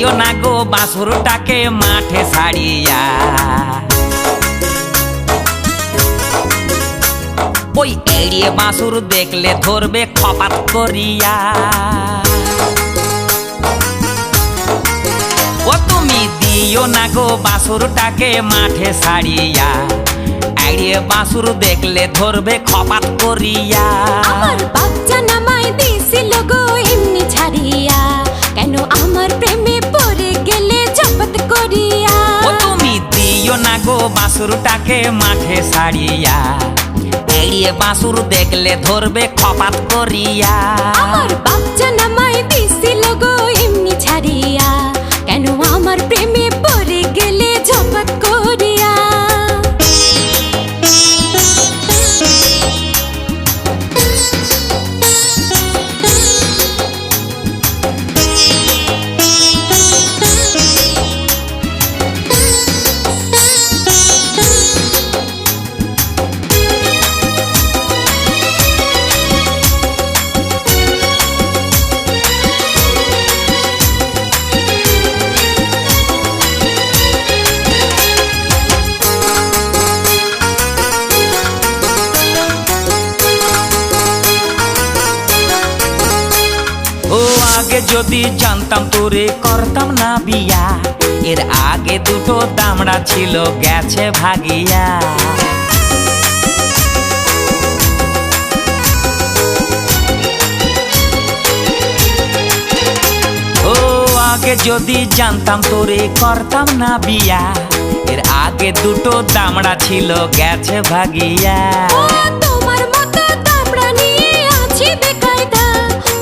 দিও না গো বাছুরটাকে মাঠে ছাড়িয়া। ওই এড়িয়ে বাছুর দেখলে ধরবে খপাত করিয়া। ও তুমি দিও না গো বাছুরটাকে মাঠে ছাড়িয়া, এড়িয়ে বাছুর দেখলে ধরবে খপাত করিয়া। আমার বাচ্চা নামাই দিছিল গো এমনি ছাড়িয়া, কেন আমার প্রেমে পড়ে গেলে ঝপত করিয়া। ও তুমি দিও না গো বাছুরটাকে মাঠে ছাড়িয়া, এড়িয়ে বাছুর দেখলে ধরবে খপাত করিয়া। আমার বাচ্চা নামাই দিছিল গো এমনি ছাড়িয়া, কেন আমার প্রেমে পড়ে গেলে ঝপত করিয়া। ও আগে যদি জানতাম তোরে করতাম না বিয়া, এর আগে দুটো দামড়া ছিল গেছে ভাগিয়া। ও আগে যদি জানতাম তোরে করতাম না বিয়া, এর আগে দুটো দামড়া ছিল গেছে ভাগিয়া। ও তোমার মতো দামড়া নিয়ে আছি বেকায়দা,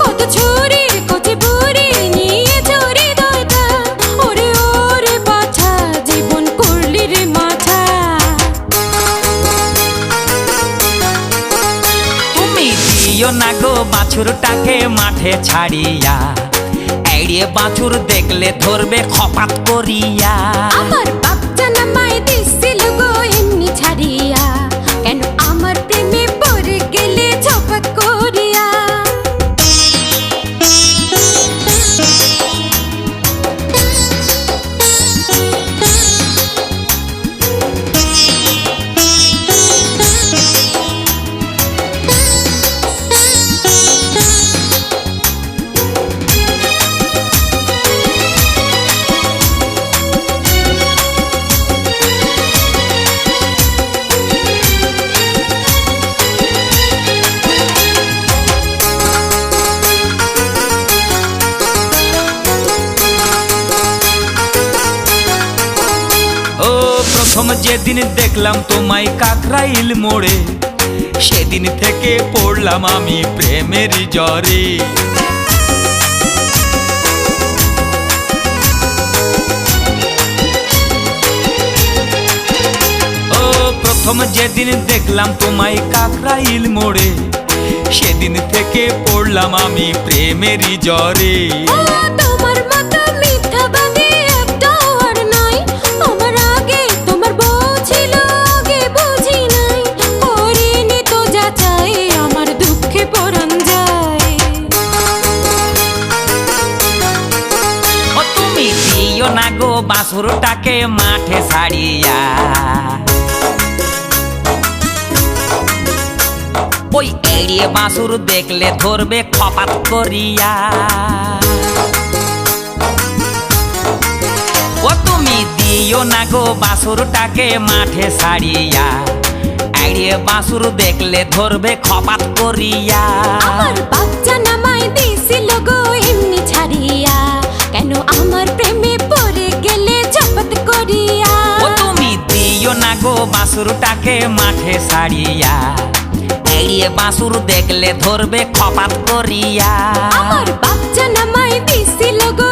কত ছুরির কচি বুড়ি নিয়ে চড়ি দয়টা। ওরে ওরে বাছা জীবন করলি রে মাথা। তুমি দিও না গো বাছুরটাকে মাঠে ছাড়িয়া, এড়িয়ে বাছুর দেখলে ধরবে খপাত করিয়া। আমার বাচ্চা নামাই দিছিল গো এমনি ছাড়িয়া, কেন আমার প্রেমে পড়ে গেলে ঝপত করিয়া। ও প্রথম যেদিন দেখলাম তোমায় কাকরাইল মোড়ে, সেদিন থেকে পড়লাম আমি প্রেমের জ্বরে। ও প্রথম যেদিন দেখলাম তোমায় কাকরাইল মোড়ে, সেদিন থেকে পড়লাম আমি প্রেমের জ্বরে। ও তোমার মতো মিথ্যাবাদী একটাও আর নাই, আমার আগে তোমার বউ ছিল আগে বুঝি নাই। করিনি তো যাচাই আমার দুঃখে পরাণ যায়। ও তুমি দিও না গো বাছুরটাকে মাঠে ছাড়িয়া, ওই এড়িয়ে বাছুর দেখলে ধরবে খপাত করিয়া। ও তুমি দিও না গো বাছুরটাকে মাঠে ছাড়িয়া, এড়িয়ে বাছুর দেখলে ধরবে খপাত করিয়া। আমার বাচ্চা নামাই দিছিল গো এমনি ছাড়িয়া, কেন আমার প্রেমে পড়ে গেলে ঝপত করিয়া। ও তুমি দিও না গো বাছুরটাকে মাঠে ছাড়িয়া, এড়িয়ে বাছুর দেখলে ধরবে খপাত করিয়া। আমার বাচ্চা নামাই দিছিল গো